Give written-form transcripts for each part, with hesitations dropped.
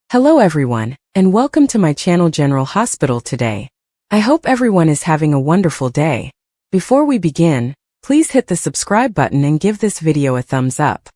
Hello everyone, and welcome to my channel General Hospital today. I hope everyone is having a wonderful day. Before we begin, please hit the subscribe button and give this video a thumbs up.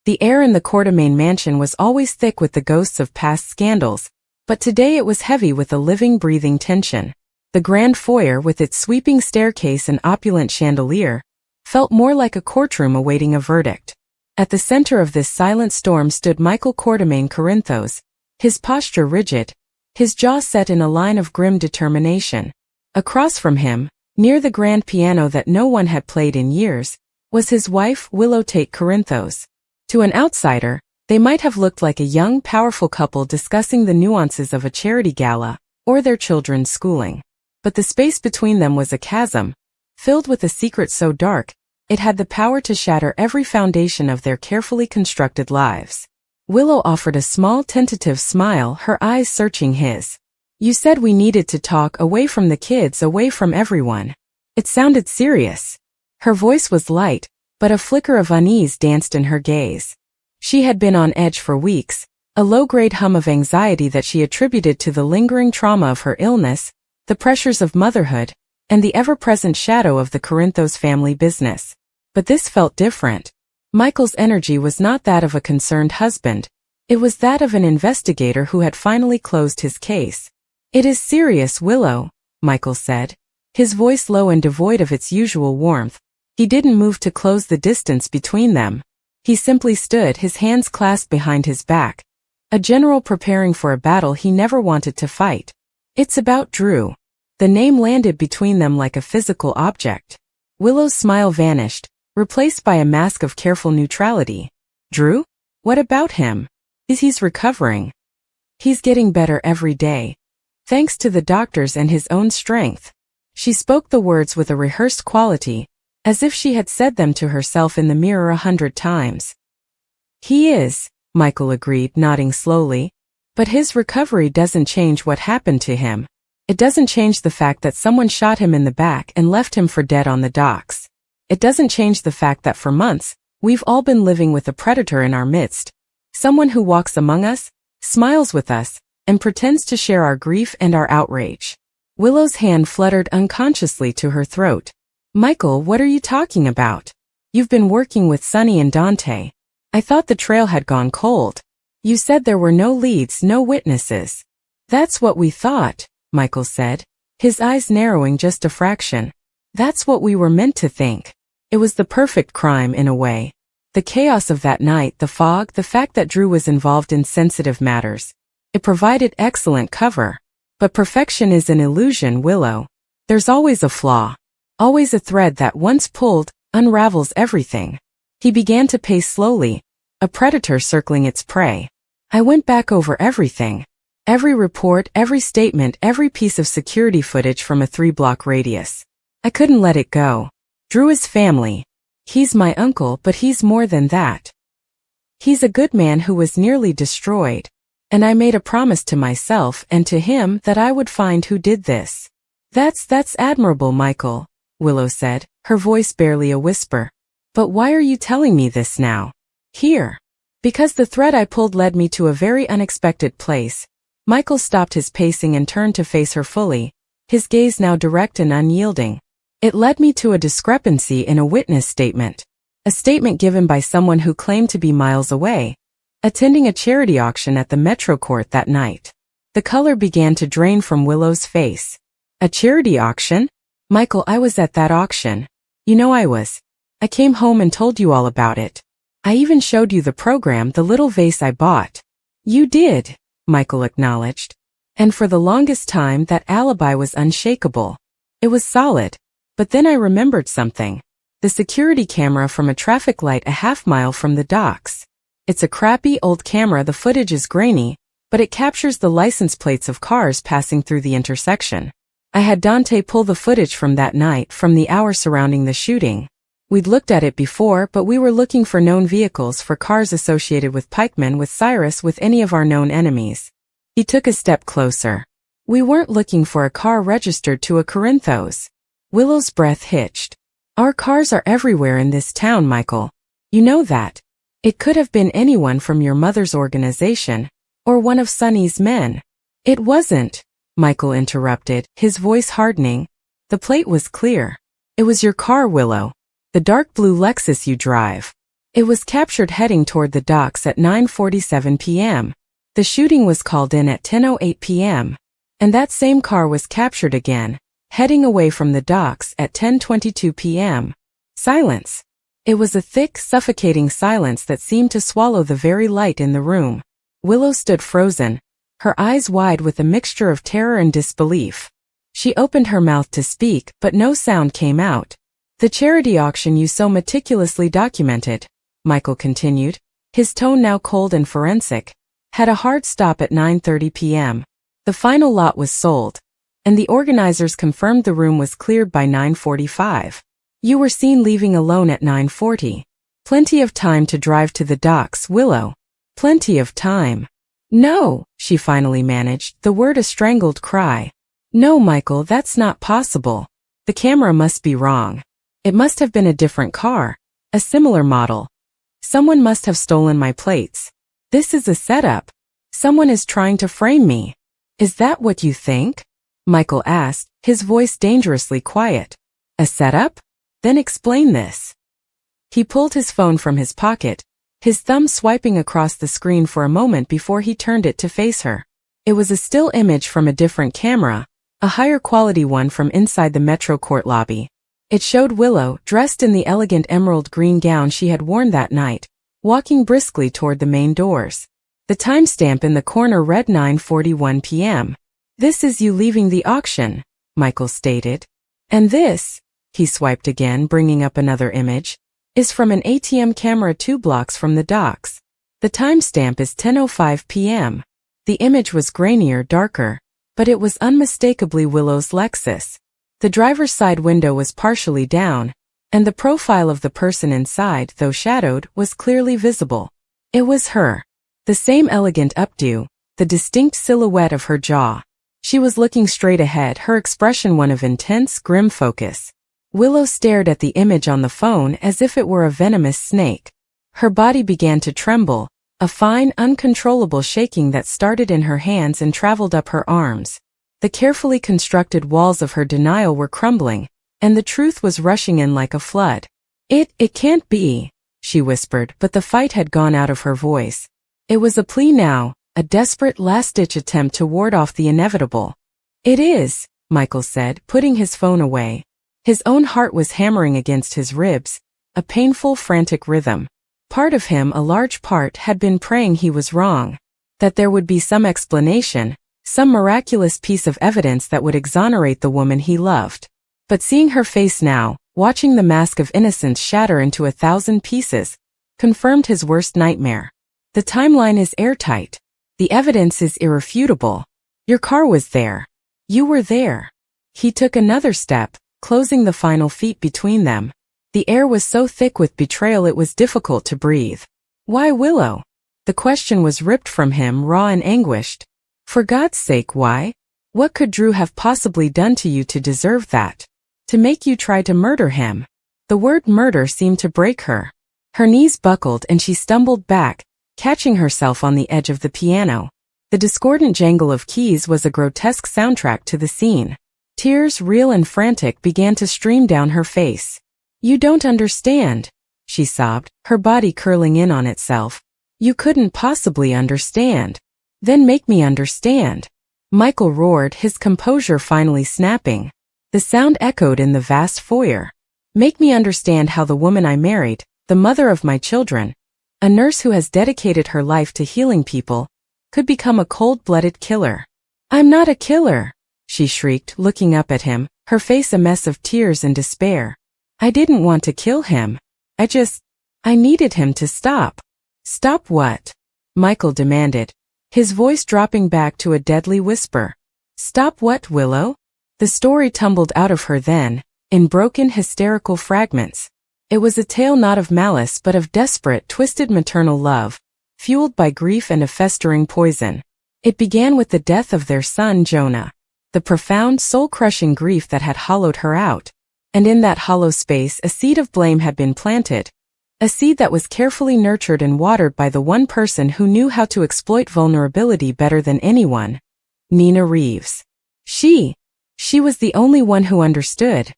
The air in the Quartermain mansion was always thick with the ghosts of past scandals, but today it was heavy with a living, breathing tension. The grand foyer with its sweeping staircase and opulent chandelier felt more like a courtroom awaiting a verdict. At the center of this silent storm stood Michael Quartermain Corinthos, his posture rigid, his jaw set in a line of grim determination. Across from him, near the grand piano that no one had played in years, was his wife, Willow Corinthos. To an outsider, they might have looked like a young, powerful couple discussing the nuances of a charity gala or their children's schooling. But the space between them was a chasm, filled with a secret so dark, it had the power to shatter every foundation of their carefully constructed lives. Willow offered a small, tentative smile, her eyes searching his. "You said we needed to talk away from the kids, away from everyone." It sounded serious. Her voice was light, but a flicker of unease danced in her gaze. She had been on edge for weeks, a low-grade hum of anxiety that she attributed to the lingering trauma of her illness, the pressures of motherhood, and the ever-present shadow of the Corinthos family business. But this felt different. Michael's energy was not that of a concerned husband. It was that of an investigator who had finally closed his case. "It is serious, Willow," Michael said, his voice low and devoid of its usual warmth. He didn't move to close the distance between them. He simply stood, his hands clasped behind his back, a general preparing for a battle he never wanted to fight. "It's about Drew." The name landed between them like a physical object. Willow's smile vanished, replaced by a mask of careful neutrality. "Drew? What about him?" "He's recovering. He's getting better every day, thanks to the doctors and his own strength." She spoke the words with a rehearsed quality, as if she had said them to herself in the mirror 100 times. "He is," Michael agreed, nodding slowly. "But his recovery doesn't change what happened to him. It doesn't change the fact that someone shot him in the back and left him for dead on the docks. It doesn't change the fact that for months, we've all been living with a predator in our midst. Someone who walks among us, smiles with us, and pretends to share our grief and our outrage." Willow's hand fluttered unconsciously to her throat. "Michael, what are you talking about? You've been working with Sunny and Dante. I thought the trail had gone cold. You said there were no leads, no witnesses." "That's what we thought," Michael said, his eyes narrowing just a fraction. "That's what we were meant to think. It was the perfect crime in a way. The chaos of that night, the fog, the fact that Drew was involved in sensitive matters. It provided excellent cover. But perfection is an illusion, Willow. There's always a flaw. Always a thread that once pulled, unravels everything." He began to pace slowly, a predator circling its prey. "I went back over everything. Every report, every statement, every piece of security footage from a 3-block radius. I couldn't let it go. Drew is family. He's my uncle, but he's more than that. He's a good man who was nearly destroyed. And I made a promise to myself and to him that I would find who did this." That's admirable, Michael," Willow said, her voice barely a whisper. "But why are you telling me this now? Here." "Because the thread I pulled led me to a very unexpected place." Michael stopped his pacing and turned to face her fully, his gaze now direct and unyielding. "It led me to a discrepancy in a witness statement. A statement given by someone who claimed to be miles away, attending a charity auction at the Metro Court that night." The color began to drain from Willow's face. "A charity auction? Michael, I was at that auction. You know I was. I came home and told you all about it. I even showed you the program, the little vase I bought." "You did," Michael acknowledged. "And for the longest time that alibi was unshakable. It was solid. But then I remembered something. The security camera from a traffic light a half-mile from the docks. It's a crappy old camera, the footage is grainy, but it captures the license plates of cars passing through the intersection. I had Dante pull the footage from that night, from the hour surrounding the shooting. We'd looked at it before, but we were looking for known vehicles, for cars associated with Pikeman, with Cyrus, with any of our known enemies." He took a step closer. "We weren't looking for a car registered to a Corinthos." Willow's breath hitched. "Our cars are everywhere in this town, Michael. You know that. It could have been anyone from your mother's organization, Or one of Sonny's men? It wasn't, Michael interrupted, his voice hardening. The plate was clear. It was your car, Willow. The dark blue Lexus you drive. It was captured heading toward the docks at 9:47 p.m. The shooting was called in at 10:08 p.m. And that same car was captured again, heading away from the docks at 10:22 p.m. Silence. It was a thick, suffocating silence that seemed to swallow the very light in the room. Willow stood frozen, her eyes wide with a mixture of terror and disbelief. She opened her mouth to speak, but no sound came out. The charity auction you so meticulously documented, Michael continued, his tone now cold and forensic, had a hard stop at 9:30 p.m. The final lot was sold, and the organizers confirmed the room was cleared by 9:45. You were seen leaving alone at 9:40. Plenty of time to drive to the docks, Willow. Plenty of time. No, she finally managed, the word a strangled cry. No, Michael, that's not possible. The camera must be wrong. It must have been a different car, a similar model. Someone must have stolen my plates. This is a setup. Someone is trying to frame me. Is that what you think? Michael asked, his voice dangerously quiet. A setup? Then explain this. He pulled his phone from his pocket, his thumb swiping across the screen for a moment before he turned it to face her. It was a still image from a different camera, a higher quality one from inside the Metro Court lobby. It showed Willow, dressed in the elegant emerald green gown she had worn that night, walking briskly toward the main doors. The timestamp in the corner read 9:41 p.m. This is you leaving the auction, Michael stated. And this, he swiped again, bringing up another image, is from an ATM camera 2 blocks from the docks. The timestamp is 10:05 p.m. The image was grainier, darker, but it was unmistakably Willow's Lexus. The driver's side window was partially down, and the profile of the person inside, though shadowed, was clearly visible. It was her. The same elegant updo, the distinct silhouette of her jaw. She was looking straight ahead, her expression one of intense, grim focus. Willow stared at the image on the phone as if it were a venomous snake. Her body began to tremble, a fine, uncontrollable shaking that started in her hands and traveled up her arms. The carefully constructed walls of her denial were crumbling, and the truth was rushing in like a flood. It can't be, she whispered, but the fight had gone out of her voice. It was a plea now, a desperate last-ditch attempt to ward off the inevitable. It is, Michael said, putting his phone away. His own heart was hammering against his ribs, a painful, frantic rhythm. Part of him, a large part, had been praying he was wrong, that there would be some explanation, some miraculous piece of evidence that would exonerate the woman he loved. But seeing her face now, watching the mask of innocence shatter into 1,000 pieces, confirmed his worst nightmare. The timeline is airtight. The evidence is irrefutable. Your car was there. You were there. He took another step, closing the final feet between them. The air was so thick with betrayal it was difficult to breathe. Why Willow? The question was ripped from him, raw and anguished. For God's sake, why? What could Drew have possibly done to you to deserve that? To make you try to murder him? The word murder seemed to break her. Her knees buckled and she stumbled back, catching herself on the edge of the piano. The discordant jangle of keys was a grotesque soundtrack to the scene. Tears, real and frantic, began to stream down her face. You don't understand, she sobbed, her body curling in on itself. You couldn't possibly understand. Then make me understand. Michael roared, his composure finally snapping. The sound echoed in the vast foyer. Make me understand how the woman I married, the mother of my children, a nurse who has dedicated her life to healing people, could become a cold-blooded killer. I'm not a killer, she shrieked, looking up at him, her face a mess of tears and despair. I didn't want to kill him. I needed him to stop. Stop what? Michael demanded, his voice dropping back to a deadly whisper. Stop what, Willow? The story tumbled out of her then, in broken, hysterical fragments. It was a tale not of malice but of desperate, twisted maternal love, fueled by grief and a festering poison. It began with the death of their son Jonah, the profound, soul-crushing grief that had hollowed her out. And in that hollow space a seed of blame had been planted, A seed that was carefully nurtured and watered by the one person who knew how to exploit vulnerability better than anyone. Nina Reeves. She was the only one who understood.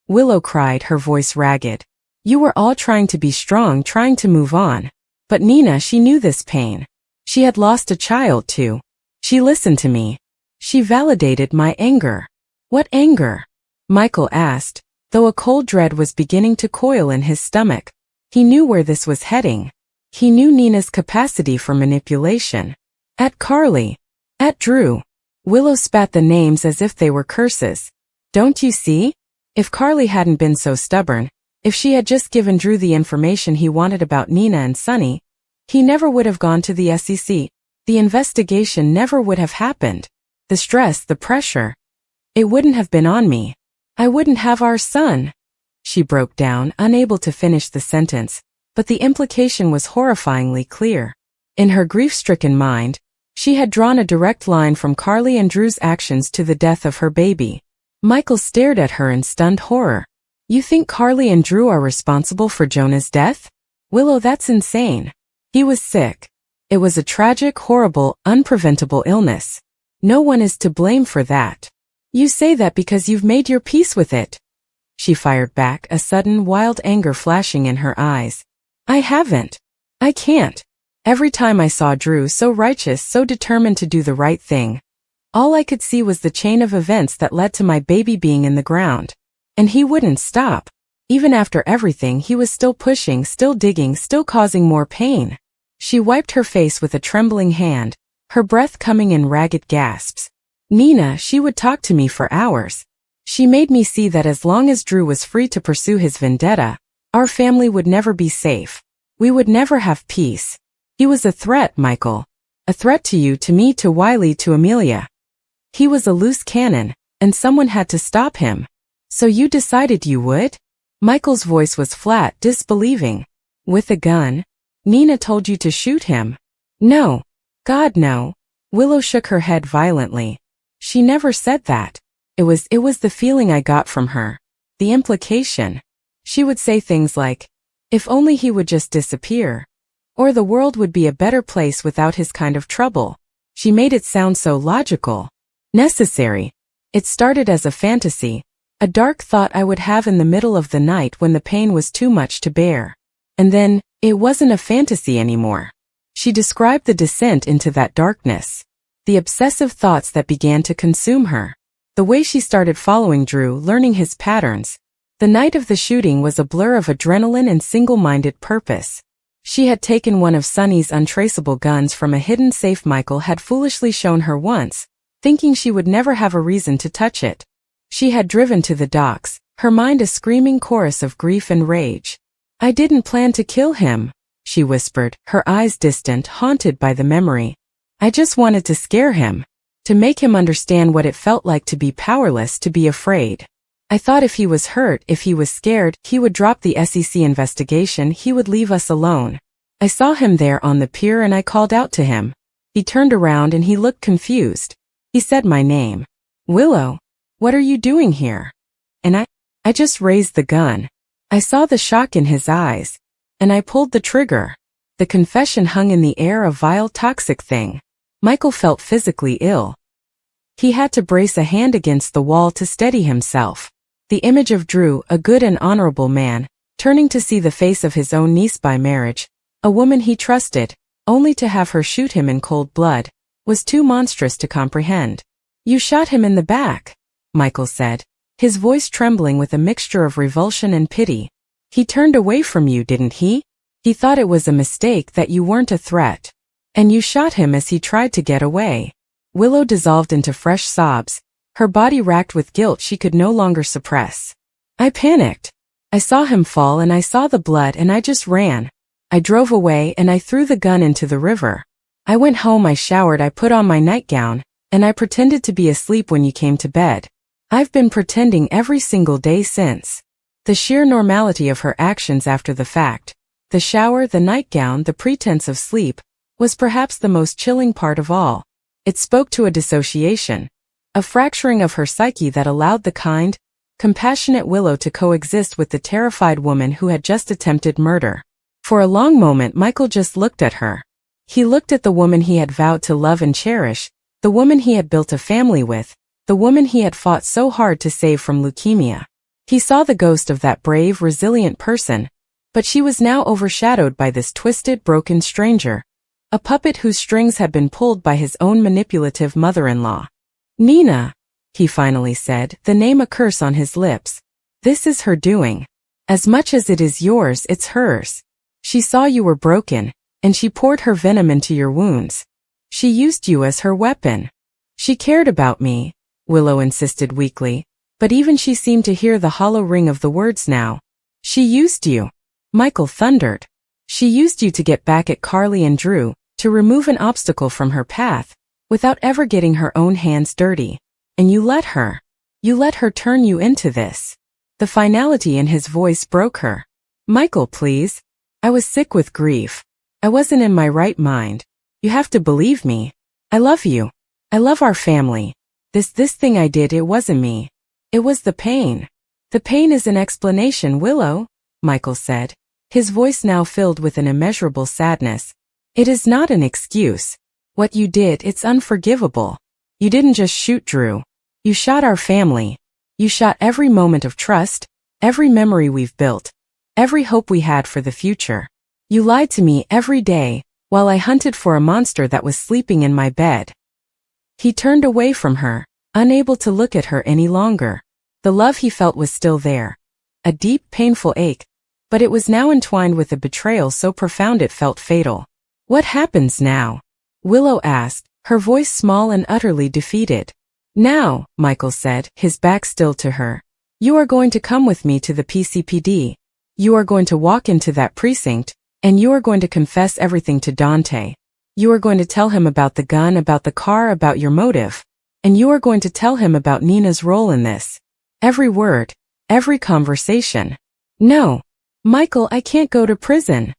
Willow cried, her voice ragged. You were all trying to be strong, trying to move on. But Nina, she knew this pain. She had lost a child too. She listened to me. She validated my anger. What anger? Michael asked, though a cold dread was beginning to coil in his stomach. He knew where this was heading. He knew Nina's capacity for manipulation. At Carly. At Drew. Willow spat the names as if they were curses. Don't you see? If Carly hadn't been so stubborn, if she had just given Drew the information he wanted about Nina and Sonny, he never would have gone to the SEC. The investigation never would have happened. The stress, the pressure. It wouldn't have been on me. I wouldn't have our son. She broke down, unable to finish the sentence, but the implication was horrifyingly clear. In her grief-stricken mind, she had drawn a direct line from Carly and Drew's actions to the death of her baby. Michael stared at her in stunned horror. You think Carly and Drew are responsible for Jonah's death? Willow, that's insane. He was sick. It was a tragic, horrible, unpreventable illness. No one is to blame for that. You say that because you've made your peace with it. She fired back, a sudden, wild anger flashing in her eyes. I haven't. I can't. Every time I saw Drew so righteous, so determined to do the right thing, all I could see was the chain of events that led to my baby being in the ground. And he wouldn't stop. Even after everything, he was still pushing, still digging, still causing more pain. She wiped her face with a trembling hand, her breath coming in ragged gasps. Nina, she would talk to me for hours. She made me see that as long as Drew was free to pursue his vendetta, our family would never be safe. We would never have peace. He was a threat, Michael. A threat to you, to me, to Wiley, to Amelia. He was a loose cannon, and someone had to stop him. So you decided you would? Michael's voice was flat, disbelieving. With a gun? Nina told you to shoot him? No. God, no. Willow shook her head violently. She never said that. It was the feeling I got from her. The implication. She would say things like, if only he would just disappear. Or the world would be a better place without his kind of trouble. She made it sound so logical. Necessary. It started as a fantasy, a dark thought I would have in the middle of the night when the pain was too much to bear. And then, it wasn't a fantasy anymore. She described the descent into that darkness. The obsessive thoughts that began to consume her. The way she started following Drew, learning his patterns. The night of the shooting was a blur of adrenaline and single-minded purpose. She had taken one of Sonny's untraceable guns from a hidden safe Michael had foolishly shown her once, thinking she would never have a reason to touch it. She had driven to the docks, her mind a screaming chorus of grief and rage. I didn't plan to kill him, she whispered, her eyes distant, haunted by the memory. I just wanted to scare him. To make him understand what it felt like to be powerless, to be afraid. I thought if he was hurt, if he was scared, he would drop the SEC investigation, he would leave us alone. I saw him there on the pier and I called out to him. He turned around and he looked confused. He said my name. Willow, what are you doing here? And I just raised the gun. I saw the shock in his eyes. And I pulled the trigger. The confession hung in the air, a vile, toxic thing. Michael felt physically ill. He had to brace a hand against the wall to steady himself. The image of Drew, a good and honorable man, turning to see the face of his own niece by marriage, a woman he trusted, only to have her shoot him in cold blood, was too monstrous to comprehend. You shot him in the back, Michael said, his voice trembling with a mixture of revulsion and pity. He turned away from you, didn't he? He thought it was a mistake, that you weren't a threat. And you shot him as he tried to get away. Willow dissolved into fresh sobs, her body racked with guilt she could no longer suppress. I panicked. I saw him fall and I saw the blood and I just ran. I drove away and I threw the gun into the river. I went home, I showered, I put on my nightgown, and I pretended to be asleep when you came to bed. I've been pretending every single day since. The sheer normality of her actions after the fact, the shower, the nightgown, the pretense of sleep, was perhaps the most chilling part of all. It spoke to a dissociation, a fracturing of her psyche that allowed the kind, compassionate Willow to coexist with the terrified woman who had just attempted murder. For a long moment Michael just looked at her. He looked at the woman he had vowed to love and cherish, the woman he had built a family with, the woman he had fought so hard to save from leukemia. He saw the ghost of that brave, resilient person, but she was now overshadowed by this twisted, broken stranger, a puppet whose strings had been pulled by his own manipulative mother-in-law. Nina, he finally said, the name a curse on his lips. This is her doing. As much as it is yours, it's hers. She saw you were broken, and she poured her venom into your wounds. She used you as her weapon. She cared about me, Willow insisted weakly, but even she seemed to hear the hollow ring of the words now. She used you, Michael thundered. She used you to get back at Carly and Drew, to remove an obstacle from her path, without ever getting her own hands dirty. And you let her. You let her turn you into this. The finality in his voice broke her. Michael, please. I was sick with grief. I wasn't in my right mind. You have to believe me. I love you. I love our family. This thing I did, it wasn't me. It was the pain. The pain is an explanation, Willow, Michael said, his voice now filled with an immeasurable sadness. It is not an excuse. What you did, it's unforgivable. You didn't just shoot Drew. You shot our family. You shot every moment of trust, every memory we've built, every hope we had for the future. You lied to me every day, while I hunted for a monster that was sleeping in my bed. He turned away from her, unable to look at her any longer. The love he felt was still there. A deep, painful ache, but it was now entwined with a betrayal so profound it felt fatal. What happens now? Willow asked, her voice small and utterly defeated. Now, Michael said, his back still to her. You are going to come with me to the PCPD. You are going to walk into that precinct, and you are going to confess everything to Dante. You are going to tell him about the gun, about the car, about your motive. And you are going to tell him about Nina's role in this. Every word, every conversation. No, Michael, I can't go to prison,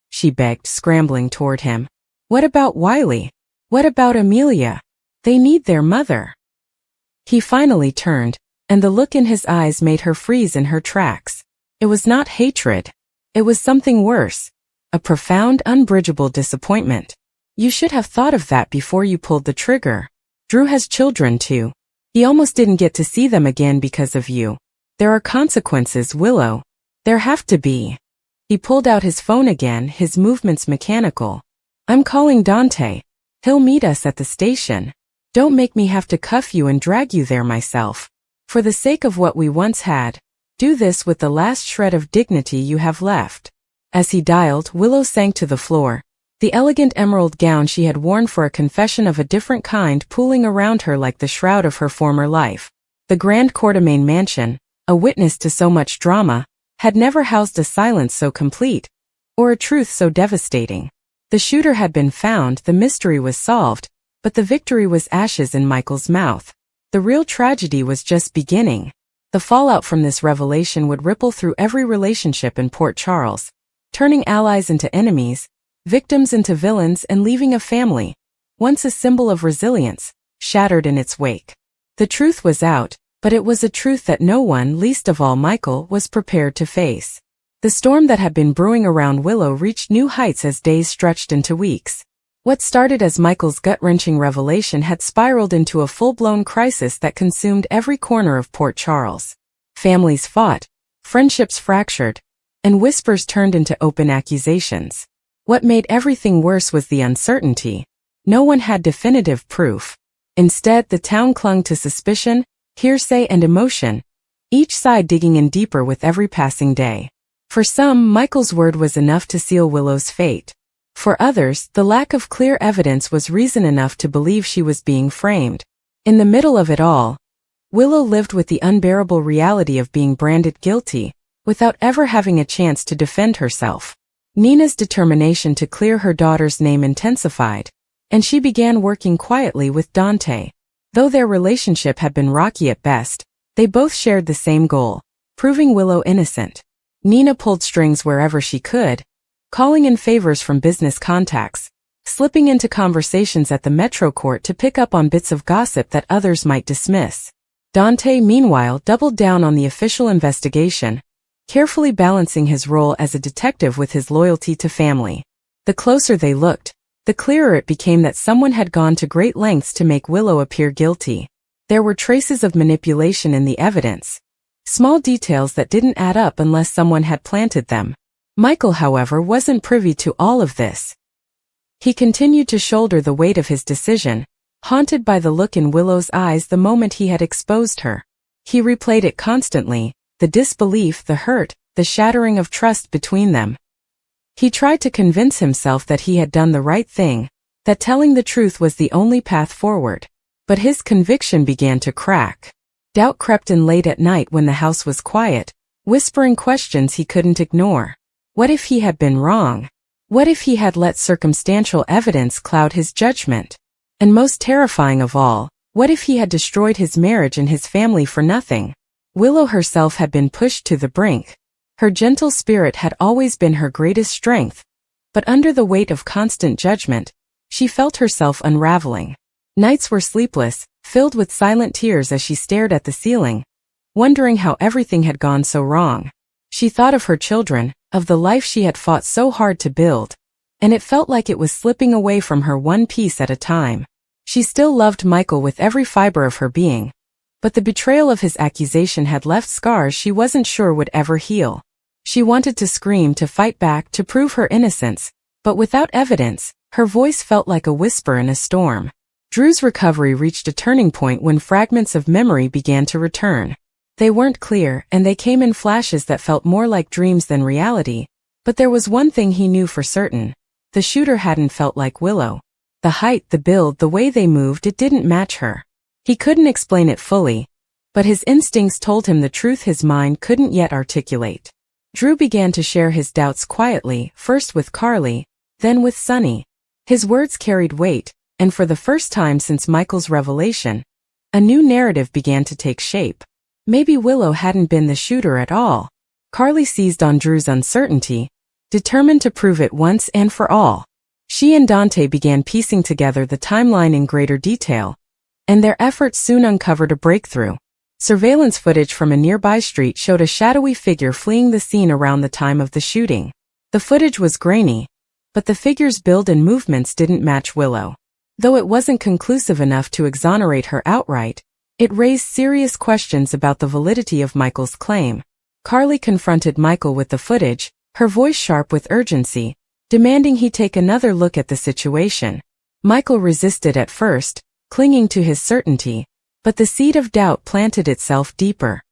she begged, scrambling toward him. What about Wiley? What about Amelia? They need their mother. He finally turned, and the look in his eyes made her freeze in her tracks. It was not hatred. It was something worse. A profound, unbridgeable disappointment. You should have thought of that before you pulled the trigger. Drew has children too. He almost didn't get to see them again because of you. There are consequences, Willow. There have to be. He pulled out his phone again, his movements mechanical. I'm calling Dante. He'll meet us at the station. Don't make me have to cuff you and drag you there myself. For the sake of what we once had, do this with the last shred of dignity you have left. As he dialed, Willow sank to the floor, the elegant emerald gown she had worn for a confession of a different kind pooling around her like the shroud of her former life. The grand Courtemain mansion, a witness to so much drama, had never housed a silence so complete, or a truth so devastating. The shooter had been found, the mystery was solved, but the victory was ashes in Michael's mouth. The real tragedy was just beginning. The fallout from this revelation would ripple through every relationship in Port Charles, turning allies into enemies, victims into villains, and leaving a family, once a symbol of resilience, shattered in its wake. The truth was out, but it was a truth that no one, least of all Michael, was prepared to face. The storm that had been brewing around Willow reached new heights as days stretched into weeks. What started as Michael's gut-wrenching revelation had spiraled into a full-blown crisis that consumed every corner of Port Charles. Families fought, friendships fractured, and whispers turned into open accusations. What made everything worse was the uncertainty. No one had definitive proof. Instead, the town clung to suspicion, hearsay, and emotion, each side digging in deeper with every passing day. For some, Michael's word was enough to seal Willow's fate. For others, the lack of clear evidence was reason enough to believe she was being framed. In the middle of it all, Willow lived with the unbearable reality of being branded guilty, without ever having a chance to defend herself. Nina's determination to clear her daughter's name intensified, and she began working quietly with Dante. Though their relationship had been rocky at best, they both shared the same goal, proving Willow innocent. Nina pulled strings wherever she could, calling in favors from business contacts, slipping into conversations at the Metro Court to pick up on bits of gossip that others might dismiss. Dante, meanwhile, doubled down on the official investigation, carefully balancing his role as a detective with his loyalty to family. The closer they looked, the clearer it became that someone had gone to great lengths to make Willow appear guilty. There were traces of manipulation in the evidence. Small details that didn't add up unless someone had planted them. Michael, however, wasn't privy to all of this. He continued to shoulder the weight of his decision, haunted by the look in Willow's eyes the moment he had exposed her. He replayed it constantly, the disbelief, the hurt, the shattering of trust between them. He tried to convince himself that he had done the right thing, that telling the truth was the only path forward. But his conviction began to crack. Doubt crept in late at night when the house was quiet, whispering questions he couldn't ignore. What if he had been wrong? What if he had let circumstantial evidence cloud his judgment? And most terrifying of all, what if he had destroyed his marriage and his family for nothing? Willow herself had been pushed to the brink. Her gentle spirit had always been her greatest strength, but under the weight of constant judgment, she felt herself unraveling. Nights were sleepless, filled with silent tears as she stared at the ceiling, wondering how everything had gone so wrong. She thought of her children, of the life she had fought so hard to build, and it felt like it was slipping away from her one piece at a time. She still loved Michael with every fiber of her being, but the betrayal of his accusation had left scars she wasn't sure would ever heal. She wanted to scream, to fight back, to prove her innocence, but without evidence, her voice felt like a whisper in a storm. Drew's recovery reached a turning point when fragments of memory began to return. They weren't clear, and they came in flashes that felt more like dreams than reality, but there was one thing he knew for certain. The shooter hadn't felt like Willow. The height, the build, the way they moved, it didn't match her. He couldn't explain it fully, but his instincts told him the truth his mind couldn't yet articulate. Drew began to share his doubts quietly, first with Carly, then with Sunny. His words carried weight, and for the first time since Michael's revelation, a new narrative began to take shape. Maybe Willow hadn't been the shooter at all. Carly seized on Drew's uncertainty, determined to prove it once and for all. She and Dante began piecing together the timeline in greater detail, and their efforts soon uncovered a breakthrough. Surveillance footage from a nearby street showed a shadowy figure fleeing the scene around the time of the shooting. The footage was grainy, but the figure's build and movements didn't match Willow. Though it wasn't conclusive enough to exonerate her outright, it raised serious questions about the validity of Michael's claim. Carly confronted Michael with the footage, her voice sharp with urgency, demanding he take another look at the situation. Michael resisted at first, clinging to his certainty, but the seed of doubt planted itself deeper.